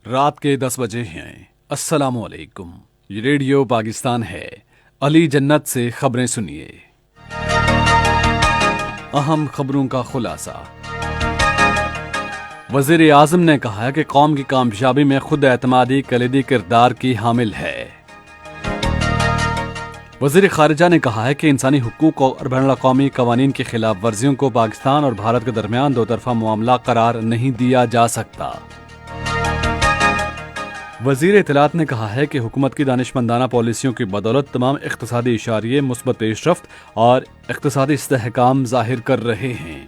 رات کے 10 بجے ہیں۔ السلام علیکم، یہ ریڈیو پاکستان ہے۔ علی جنت سے خبریں سنیے۔ اہم خبروں کا خلاصہ۔ وزیر اعظم نے کہا کہ قوم کی کامیابی میں خود اعتمادی کلیدی کردار کی حامل ہے۔ وزیر خارجہ نے کہا ہے کہ انسانی حقوق اور بین الاقوامی قوانین کی خلاف ورزیوں کو پاکستان اور بھارت کے درمیان دو طرفہ معاملہ قرار نہیں دیا جا سکتا۔ وزیر اطلاعات نے کہا ہے کہ حکومت کی دانشمندانہ پالیسیوں کی بدولت تمام اقتصادی اشاریے مثبت پیش رفت اور اقتصادی استحکام ظاہر کر رہے ہیں۔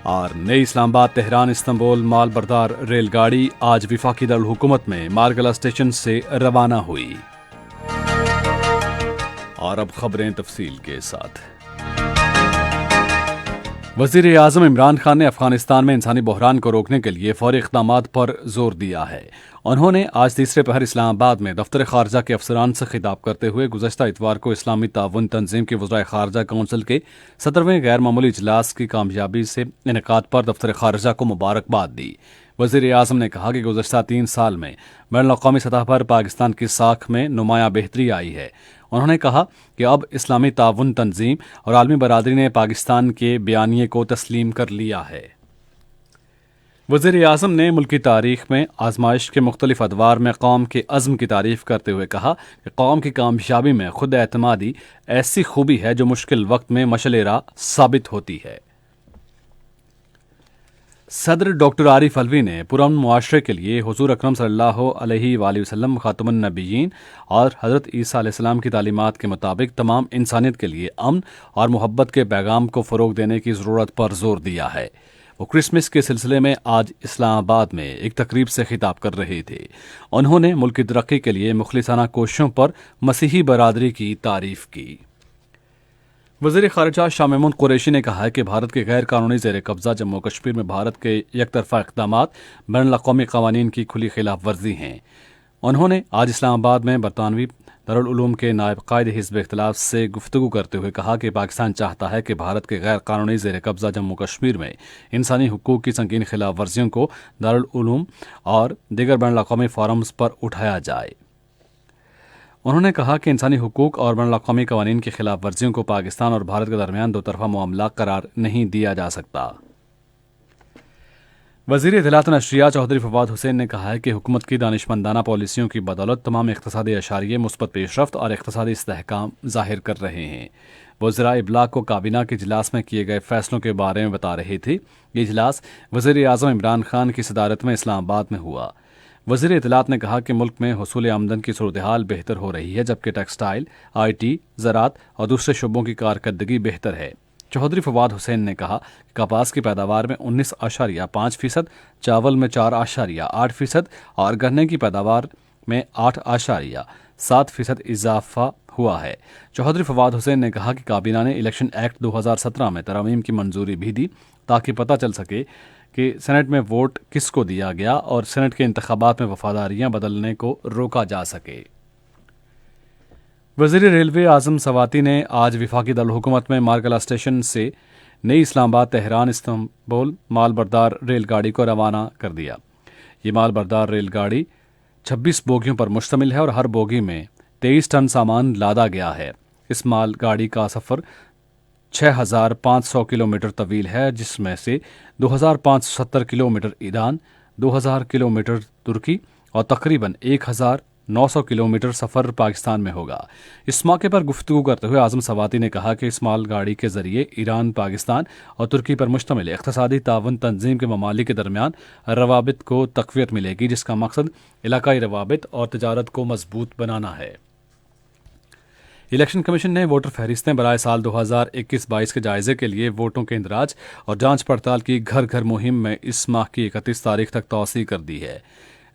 اور نئی اسلام آباد تہران استنبول مال بردار ریل گاڑی آج وفاقی دارالحکومت میں مارگلہ اسٹیشن سے روانہ ہوئی۔ اور اب خبریں تفصیل کے ساتھ۔ وزیر اعظم عمران خان نے افغانستان میں انسانی بحران کو روکنے کے لیے فوری اقدامات پر زور دیا ہے۔ انہوں نے آج تیسرے پہر اسلام آباد میں دفتر خارجہ کے افسران سے خطاب کرتے ہوئے گزشتہ اتوار کو اسلامی تعاون تنظیم کی وزرائے خارجہ کونسل کے 17ویں غیر معمولی اجلاس کی کامیابی سے انعقاد پر دفتر خارجہ کو مبارکباد دی۔ وزیر اعظم نے کہا کہ گزشتہ 3 سال میں بین الاقوامی سطح پر پاکستان کی ساکھ میں نمایاں بہتری آئی ہے۔ انہوں نے کہا کہ اب اسلامی تعاون تنظیم اور عالمی برادری نے پاکستان کے بیانیے کو تسلیم کر لیا ہے۔ وزیر اعظم نے ملکی تاریخ میں آزمائش کے مختلف ادوار میں قوم کے عزم کی تعریف کرتے ہوئے کہا کہ قوم کی کامیابی میں خود اعتمادی ایسی خوبی ہے جو مشکل وقت میں مشعل راہ ثابت ہوتی ہے۔ صدر ڈاکٹر عارف علوی نے پرامن معاشرے کے لیے حضور اکرم صلی اللہ علیہ وآلہ وسلم خاتم النبیین اور حضرت عیسیٰ علیہ السلام کی تعلیمات کے مطابق تمام انسانیت کے لیے امن اور محبت کے پیغام کو فروغ دینے کی ضرورت پر زور دیا ہے۔ وہ کرسمس کے سلسلے میں آج اسلام آباد میں ایک تقریب سے خطاب کر رہے تھے۔ انہوں نے ملک کی ترقی کے لیے مخلصانہ کوششوں پر مسیحی برادری کی تعریف کی۔ وزیر خارجہ شاہ محمود قریشی نے کہا ہے کہ بھارت کے غیر قانونی زیر قبضہ جموں کشمیر میں بھارت کے یک طرفہ اقدامات بین الاقوامی قوانین کی کھلی خلاف ورزی ہیں۔ انہوں نے آج اسلام آباد میں برطانوی دارالعلوم کے نائب قائد حزب اختلاف سے گفتگو کرتے ہوئے کہا کہ پاکستان چاہتا ہے کہ بھارت کے غیر قانونی زیر قبضہ جموں کشمیر میں انسانی حقوق کی سنگین خلاف ورزیوں کو دارالعلوم اور دیگر بین الاقوامی فورمز پر اٹھایا جائے۔ انہوں نے کہا کہ انسانی حقوق اور بین الاقوامی قوانین کی خلاف ورزیوں کو پاکستان اور بھارت کے درمیان دو طرفہ معاملہ قرار نہیں دیا جا سکتا۔ وزیر اطلاعات و نشریات چودھری فواد حسین نے کہا ہے کہ حکومت کی دانشمندانہ پالیسیوں کی بدولت تمام اقتصادی اشاریے مثبت پیش رفت اور اقتصادی استحکام ظاہر کر رہے ہیں۔ وہ ذرائع ابلاغ کو کابینہ کے اجلاس میں کیے گئے فیصلوں کے بارے میں بتا رہے تھے۔ یہ اجلاس وزیر اعظم عمران خان کی صدارت میں اسلام آباد میں ہوا۔ وزیر اطلاعات نے کہا کہ ملک میں حصول آمدن کی صورتحال بہتر ہو رہی ہے، جبکہ ٹیکسٹائل، آئی ٹی، زراعت اور دوسرے شعبوں کی کارکردگی بہتر ہے۔ چودھری فواد حسین نے کہا کہ کپاس کی پیداوار میں 19.5%، چاول میں 4.8% اور گنے کی پیداوار میں 8.7% اضافہ ہوا ہے۔ چودھری فواد حسین نے کہا کہ کابینہ نے الیکشن ایکٹ 2017 میں ترامیم کی منظوری بھی دی تاکہ پتہ چل سکے کہ سینٹ میں ووٹ کس کو دیا گیا اور سینٹ کے انتخابات میں وفاداریاں بدلنے کو روکا جا سکے۔ وزیر ریلوے اعظم سواتی نے آج وفاقی دارالحکومت میں مارگلہ اسٹیشن سے نئی اسلام آباد تہران استنبول مال بردار ریل گاڑی کو روانہ کر دیا۔ یہ مال بردار ریل گاڑی 26 بوگیوں پر مشتمل ہے اور ہر بوگی میں 23 ٹن سامان لادا گیا ہے۔ اس مال گاڑی کا سفر 6500 کلومیٹر طویل ہے، جس میں سے 2570 کلومیٹر ایران، 2000 کلومیٹر ترکی اور تقریباً 1900 کلومیٹر سفر پاکستان میں ہوگا۔ اس موقع پر گفتگو کرتے ہوئے اعظم سواتی نے کہا کہ اس مال گاڑی کے ذریعے ایران، پاکستان اور ترکی پر مشتمل اقتصادی تعاون تنظیم کے ممالک کے درمیان روابط کو تقویت ملے گی، جس کا مقصد علاقائی روابط اور تجارت کو مضبوط بنانا ہے۔ الیکشن کمیشن نے ووٹر فہرستیں برائے سال 2021-22 کے جائزے کے لیے ووٹوں کے اندراج اور جانچ پڑتال کی گھر گھر مہم میں اس ماہ کی 31 تاریخ تک توسیع کر دی ہے۔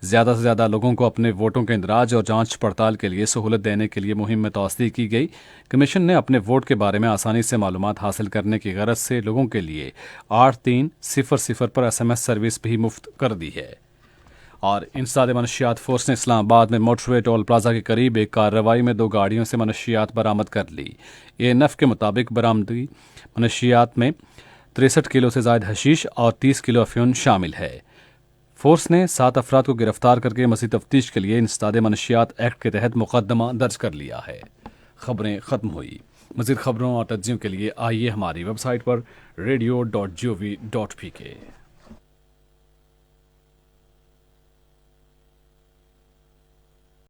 زیادہ سے زیادہ لوگوں کو اپنے ووٹوں کے اندراج اور جانچ پڑتال کے لیے سہولت دینے کے لیے مہم میں توسیع کی گئی۔ کمیشن نے اپنے ووٹ کے بارے میں آسانی سے معلومات حاصل کرنے کی غرض سے لوگوں کے لیے 8300 پر SMS سروس بھی مفت کر دی ہے۔ اور انسداد منشیات فورس نے اسلام آباد میں موٹر وے ٹول پلازا کے قریب ایک کارروائی میں 2 گاڑیوں سے منشیات برآمد کر لی۔ ANF کے مطابق برآمدی منشیات میں 63 کلو سے زائد حشیش اور 30 کلو افیون شامل ہے۔ فورس نے 7 افراد کو گرفتار کر کے مزید تفتیش کے لیے انسداد منشیات ایکٹ کے تحت مقدمہ درج کر لیا ہے۔ خبریں ختم ہوئی۔ مزید خبروں اور تجزیوں کے لیے آئیے ہماری ویب سائٹ پر radio.gov.pk